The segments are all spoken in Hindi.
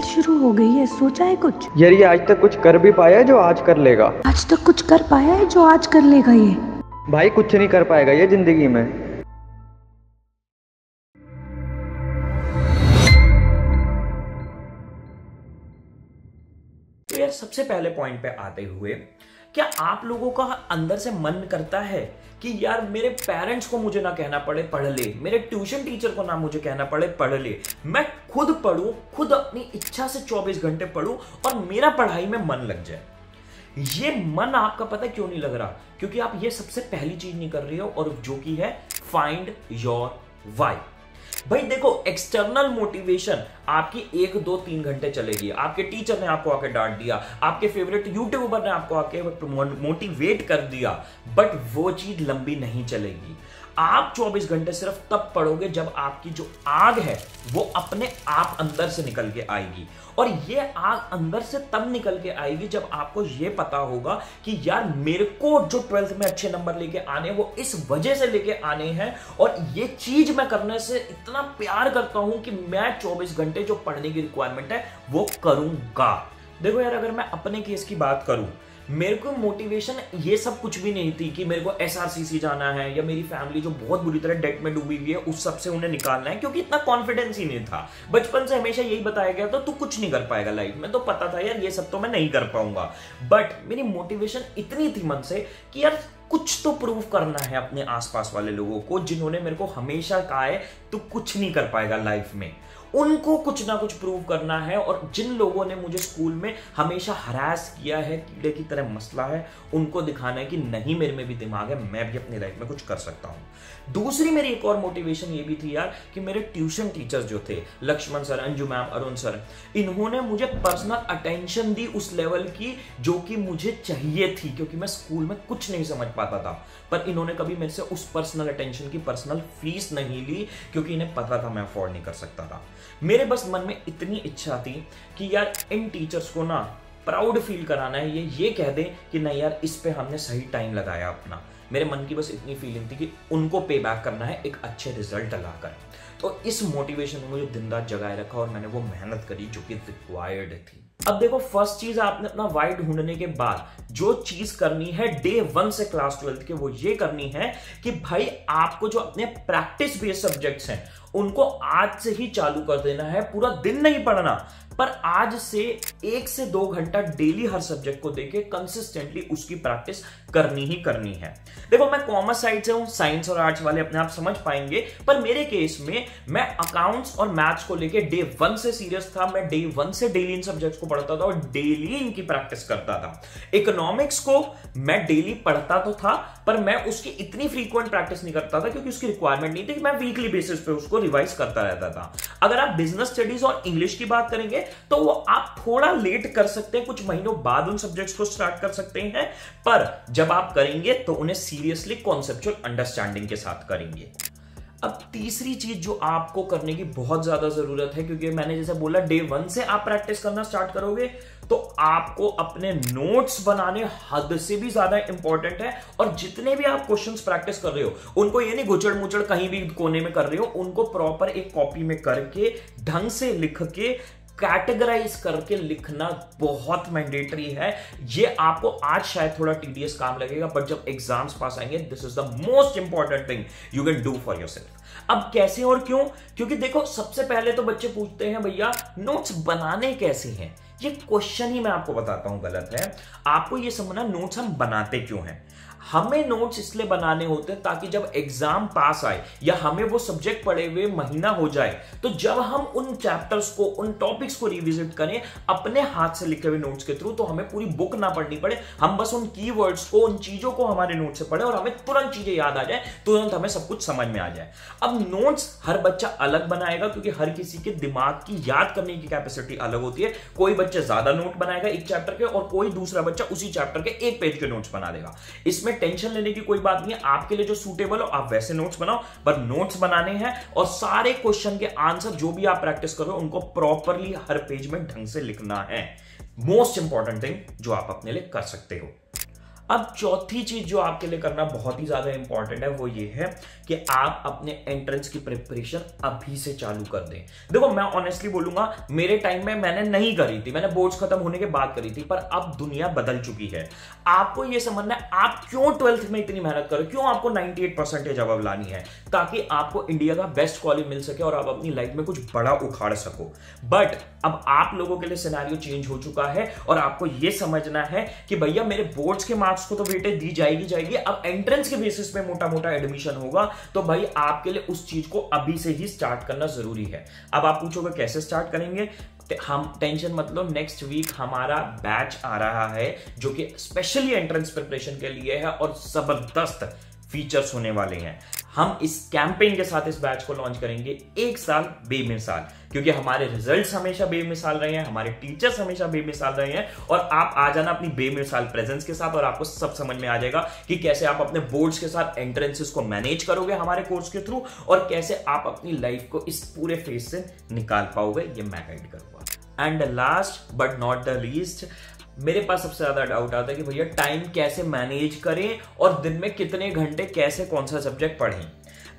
शुरू हो गई है, सोचा है कुछ? यार ये आज तक कुछ कर भी पाया है जो आज कर लेगा? आज तक कुछ कर पाया है जो आज कर लेगा ये? भाई कुछ नहीं कर पाएगा ये जिंदगी में। तो यार सबसे पहले पॉइंट पे आते हुए, क्या आप लोगों का अंदर से मन करता है कि यार मेरे पेरेंट्स को मुझे ना कहना पड़े पढ़ ले, मेरे ट्यूशन टीचर को ना मुझे कहना पड़े पढ़ ले, मैं खुद पढ़ूं, खुद अपनी इच्छा से 24 घंटे पढ़ूं और मेरा पढ़ाई में मन लग जाए? ये मन आपका पता है क्यों नहीं लग रहा? क्योंकि आप ये सबसे पहली चीज नहीं कर रहे हो, और जो कि है फाइंड योर वाई। भाई देखो, एक्सटर्नल मोटिवेशन आपकी 1 2 3 घंटे चलेगी, आपके टीचर ने आपको आके डांट दिया, आपके फेवरेट यूट्यूबर ने आपको आके मोटिवेट कर दिया, बट वो चीज लंबी नहीं चलेगी। आप 24 घंटे सिर्फ तब पढ़ोगे जब आपकी जो आग है वो अपने आप अंदर से निकल के आएगी, और ये आग अंदर से तब निकल के आएगी जब आपको ये पता होगा कि यार मेरे को जो 12th में अच्छे नंबर लेके आने वो इस वजह से लेके आने हैं, और ये चीज मैं करने से इतना प्यार करता हूं कि मैं 24 घंटे जो पढ़ने की रिक्वायरमेंट है वो करूंगा। देखो यार, अगर मैं अपने केस की बात करूं, मेरे को मोटिवेशन ये सब कुछ भी नहीं थी कि मेरे को SRCC जाना है या मेरी फैमिली जो बहुत बुरी तरह डेट में डूबी हुई है उस सब से उन्हें निकालना है, क्योंकि इतना कॉन्फिडेंस ही नहीं था। बचपन से हमेशा यही बताया गया था, तू कुछ नहीं कर पाएगा लाइफ में, तो पता था यार ये सब तो मैं नहीं कर पाऊंगा। बट मेरी मोटिवेशन इतनी थी मन से कि यार कुछ तो प्रूव करना है अपने आसपास वाले लोगों को, जिन्होंने मेरे को हमेशा कहा है तू कुछ नहीं कर पाएगा लाइफ में, उनको कुछ ना कुछ प्रूव करना है। और जिन लोगों ने मुझे स्कूल में हमेशा हरास किया है, कीड़े की तरह मसला है, उनको दिखाना है कि नहीं मेरे में भी दिमाग है, मैं भी अपनी लाइफ में कुछ कर सकता हूं। दूसरी मेरी एक और मोटिवेशन ये भी थी यार कि मेरे ट्यूशन टीचर्स जो थे, Laxman sir, Anju ma'am, Arun sir, इन्होंने मुझे पर्सनल अटेंशन दी उस लेवल की जो कि मुझे चाहिए थी, क्योंकि मैं स्कूल में कुछ नहीं समझ पाता था। पर इन्होंने कभी मेरे से उस पर्सनल अटेंशन की पर्सनल फीस नहीं ली, क्योंकि इन्हें पता था मैं अफोर्ड नहीं कर सकता था। मेरे बस मन में इतनी इच्छा थी कि यार इन टीचर्स को ना प्राउड फील कराना है, ये कह दें कि नहीं यार इस पे हमने सही टाइम लगाया अपना। मेरे मन की बस इतनी फीलिंग थी कि उनको पे बैक करना है एक अच्छे रिजल्ट लाकर। तो इस मोटिवेशन ने मुझे दिन रात जगाए रखा और मैंने वो मेहनत करी जो कि रिक्वायर्ड थी। अब देखो, फर्स्ट चीज आपने अपना वाई ढूंढने के बाद जो चीज करनी है डे 1 से क्लास 12 के, वो ये करनी है कि भाई आपको जो अपने प्रैक्टिस बेस्ड सब्जेक्ट्स हैं उनको आज से ही चालू कर देना है। पूरा दिन नहीं पढ़ना, पर आज से 1 से 2 घंटा डेली हर सब्जेक्ट को देके कंसिस्टेंटली उसकी प्रैक्टिस करनी ही करनी है। देखो, मैं कॉमर्स साइड से हूं, साइंस और आर्ट्स वाले अपने आप समझ पाएंगे, पर मेरे केस में मैं अकाउंट्स और मैथ्स को लेके डे 1 से सीरियस था। मैं डे 1 से डेली इन सब्जेक्ट्स को पढ़ता था और डेली इनकी प्रैक्टिस करता था। इकोनॉमिक्स को मैं डेली पढ़ता तो था, पर मैं उसकी इतनी फ्रीक्वेंट प्रैक्टिस नहीं करता था क्योंकि उसकी रिक्वायरमेंट नहीं थी। मैं वीकली बेसिस पे उसको रिवाइज करता रहता था। अगर आप बिजनेस स्टडीज और इंग्लिश की बात करेंगे तो वो आप थोड़ा लेट कर सकते हैं, कुछ महीनों बाद उन सब्जेक्ट्स को स्टार्ट कर सकते हैं, पर जब आप करेंगे तो उन्हें सीरियसली कॉन्सेप्चुअल अंडरस्टैंडिंग के साथ करेंगे। अब तीसरी चीज जो आपको करने की बहुत ज्यादा जरूरत है, क्योंकि मैंने जैसे बोला डे 1 से आप प्रैक्टिस करना स्टार्ट करोगे, तो आपको अपने नोट्स बनाने हद से भी ज्यादा इंपॉर्टेंट है। और जितने भी आप क्वेश्चंस प्रैक्टिस कर रहे हो उनको ये नहीं गुचड़ मुचड़ कहीं भी कोने में कर रहे हो, उनको प्रॉपर एक कॉपी में करके ढंग से लिख के कैटेगराइज करके लिखना बहुत मैंडेटरी है। ये आपको आज शायद थोड़ा टीडियस काम लगेगा, बट जब एग्जाम्स पास आएंगे this is the most important thing you can do for yourself. अब कैसे और क्यों? क्योंकि देखो, सबसे पहले तो बच्चे पूछते हैं भैया नोट्स बनाने कैसे हैं। ये क्वेश्चन ही मैं आपको बताता हूं गलत है। आपको ये समझना नोट्स हम बनाते क्यों हैं। हमें नोट्स इसलिए बनाने होते हैं ताकि जब एग्जाम पास आए या हमें वो सब्जेक्ट पढ़े हुए महीना हो जाए, तो जब हम उन चैप्टर्स को, उन टॉपिक्स को रिविजिट करें अपने हाथ से लिखे हुए नोट्स के थ्रू, तो हमें पूरी बुक ना पढ़नी पड़े, हम बस उन कीवर्ड्स को, उन चीजों को हमारे नोट से पढ़े और हमें तुरंत चीजें याद आ जाए, तुरंत हमें सब कुछ समझ में आ जाए। अब नोट्स हर बच्चा अलग बनाएगा, क्योंकि हर किसी के दिमाग की याद करने की कैपेसिटी अलग होती है। कोई बच्चा ज्यादा नोट बनाएगा एक चैप्टर के, और कोई दूसरा बच्चा उसी चैप्टर के 1 पेज के नोट्स बना देगा। इसमें टेंशन लेने की कोई बात नहीं है, आपके लिए जो सूटेबल हो आप वैसे नोट्स बनाओ, पर नोट्स बनाने हैं और सारे क्वेश्चन के आंसर जो भी आप प्रैक्टिस करो उनको प्रॉपरली हर पेज में ढंग से लिखना है। मोस्ट इंपॉर्टेंट थिंग जो आप अपने लिए कर सकते हो। अब चौथी चीज जो आपके लिए करना बहुत ही ज्यादा इंपॉर्टेंट है वो ये है कि आप अपने एंट्रेंस की प्रिपरेशन अभी से चालू कर दें। देखो मैं ऑनेस्टली बोलूंगा, मेरे टाइम में मैंने नहीं करी थी, मैंने बोर्ड्स खत्म होने के बाद करी थी, पर अब दुनिया बदल चुकी है। आपको यह समझना है आप क्यों 12th में इतनी मेहनत करो, क्यों आपको 98% अब लानी है, ताकि आपको इंडिया का बेस्ट कॉलेज मिल सके और आप अपनी लाइफ में कुछ बड़ा उखाड़ सको। बट अब आप लोगों के लिए सिनेरियो चेंज हो चुका है और आपको यह समझना है कि भैया मेरे बोर्ड्स के मार्क्स को तो वेटेज दी जाएगी, अब एंट्रेंस के बेसिस पे मोटा मोटा एडमिशन होगा, तो भाई आपके लिए उस चीज को अभी से ही स्टार्ट करना जरूरी है। अब आप पूछोगे कैसे स्टार्ट करेंगे, हम टेंशन मत लो, नेक्स्ट वीक हमारा बैच आ रहा है जो कि स्पेशली एंट्रेंस प्रिपरेशन के लिए है और जबरदस्त फीचर्स होने वाले हैं। हम इस कैंपेन के साथ इस बैच को लॉन्च करेंगे, 1 साल बेमिसाल, क्योंकि हमारे रिजल्ट्स हमेशा बेमिसाल रहे हैं, हमारे टीचर्स हमेशा बेमिसाल रहे हैं, और आप आ जाना अपनी बेमिसाल प्रेजेंस के साथ और आपको सब समझ में आ जाएगा कि कैसे आप अपने बोर्ड्स के साथ एंट्रेंसेस को मैनेज करोगे हमारे कोर्स के थ्रू, और कैसे आप अपनी लाइफ को इस पूरे फेज से निकाल पाओगे, ये मैं गाइड करूंगा। And last but not the least, मेरे पास सबसे ज्यादा डाउट आता है कि भैया टाइम कैसे मैनेज करें और दिन में कितने घंटे कैसे कौन सा सब्जेक्ट पढ़ें।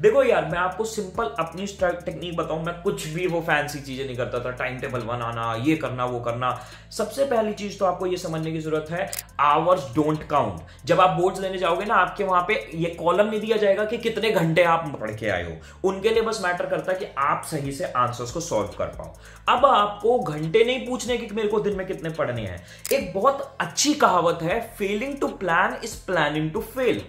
देखो यार, मैं आपको सिंपल अपनी टेक्निक बताऊं, मैं कुछ भी वो फैंसी चीजें नहीं करता था, टाइम टेबल बनाना, ये करना वो करना। सबसे पहली चीज तो आपको ये समझने की जरूरत है, आवर्स डोंट काउंट। जब आप बोर्ड्स लेने जाओगे ना, आपके वहां पे ये कॉलम नहीं दिया जाएगा कि कितने घंटे आप पढ़ के आए हो, उनके लिए बस मैटर करता है कि आप सही से आंसर्स को सॉल्व कर पाओ। अब आपको घंटे नहीं पूछने कि मेरे को दिन में कितने पढ़ने हैं। एक बहुत अच्छी कहावत है, failing to plan is planning to fail.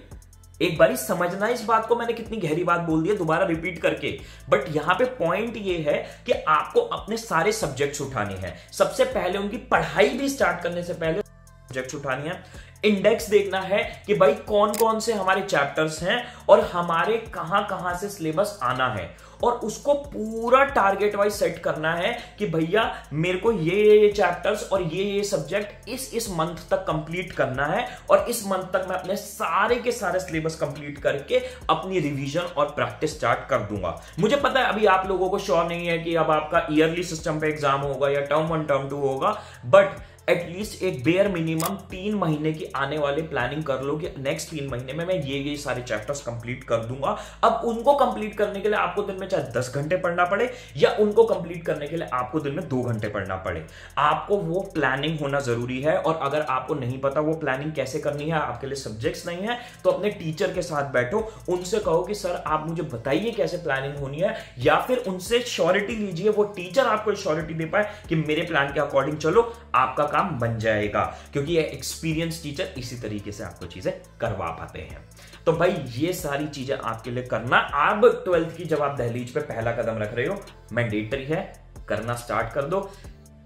एक बारी समझना इस बात को, मैंने कितनी गहरी बात बोल दी है दोबारा रिपीट करके, बट यहां पे पॉइंट ये है कि आपको अपने सारे सब्जेक्ट्स उठाने हैं। सबसे पहले उनकी पढ़ाई भी स्टार्ट करने से पहले सब्जेक्ट्स उठानी है, इंडेक्स देखना है कि भाई कौन कौन से हमारे चैप्टर्स हैं और हमारे कहां कहां से सिलेबस आना है, और उसको पूरा टारगेट वाइज सेट करना है कि भैया मेरे को ये चैप्टर्स और ये सब्जेक्ट इस मंथ तक कंप्लीट करना है, और इस मंथ तक मैं अपने सारे के सारे सिलेबस कंप्लीट करके अपनी रिवीजन और प्रैक्टिस स्टार्ट कर दूंगा। मुझे पता है अभी आप लोगों को श्योर नहीं है कि अब आपका ईयरली सिस्टम पे एग्जाम होगा या टर्म 1 टर्म 2 होगा, बट एटलीस्ट एक बेयर मिनिमम 3 महीने की आने वाले प्लानिंग कर लो कि नेक्स्ट 3 महीने में मैं ये सारे चैप्टर्स कंप्लीट कर दूंगा। अब उनको कंप्लीट करने के लिए आपको दिन में चाहे 10 घंटे पढ़ना पड़े या उनको कंप्लीट करने के लिए आपको दिन में 2 घंटे पढ़ना पड़े, आपको वो प्लानिंग होना जरूरी है। और अगर आपको नहीं पता वो प्लानिंग कैसे करनी है, आपके लिए सब्जेक्ट्स नहीं है, तो अपने टीचर के साथ बैठो, उनसे कहो कि सर आप मुझे बताइए कैसे प्लानिंग होनी है, या फिर उनसे श्योरिटी लीजिए, वो टीचर आपको श्योरिटी दे पाए कि मेरे प्लान के अकॉर्डिंग चलो, आपका काम बन जाएगा। क्योंकि ये एक्सपीरियंस टीचर इसी तरीके से आपको चीजें करवा पाते हैं। तो भाई ये सारी चीजें आपके लिए करना, अब 12th की जब आप दहलीज पे पहला कदम रख रहे हो, मैंडेटरी है, करना स्टार्ट कर दो।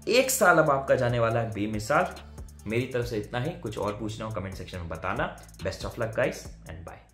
1 साल अब आपका जाने वाला है बेमिसाल। मेरी तरफ से इतना ही, कुछ और पूछना हो कमेंट सेक्शन में बताना। Best of luck guys and bye.